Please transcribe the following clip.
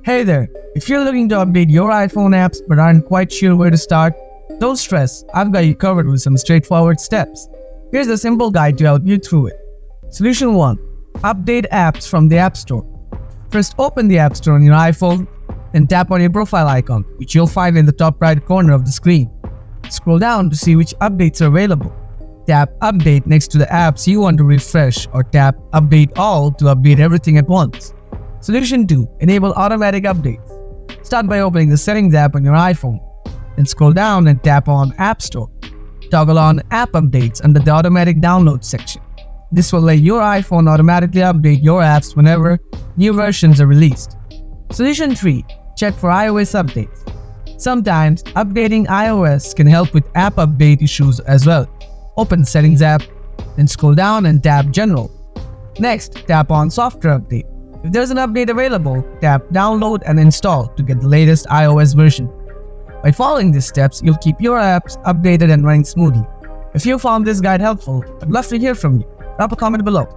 Hey there, if you're looking to update your iPhone apps but aren't quite sure where to start, don't stress, I've got you covered with some straightforward steps. Here's a simple guide to help you through it. Solution 1. Update apps from the App Store. First, open the App Store on your iPhone and tap on your profile icon, which you'll find in the top right corner of the screen. Scroll down to see which updates are available. Tap Update next to the apps you want to refresh, or tap Update All to update everything at once. Solution 2. Enable automatic updates. Start by opening the Settings app on your iPhone. Then scroll down and tap on App Store. Toggle on App Updates under the Automatic Download section. This will let your iPhone automatically update your apps whenever new versions are released. Solution 3. Check for iOS updates. Sometimes, updating iOS can help with app update issues as well. Open the Settings app, then scroll down and tap General. Next, tap on Software Update. If there's an update available, tap Download and Install to get the latest iOS version. By following these steps, you'll keep your apps updated and running smoothly. If you found this guide helpful, I'd love to hear from you. Drop a comment below.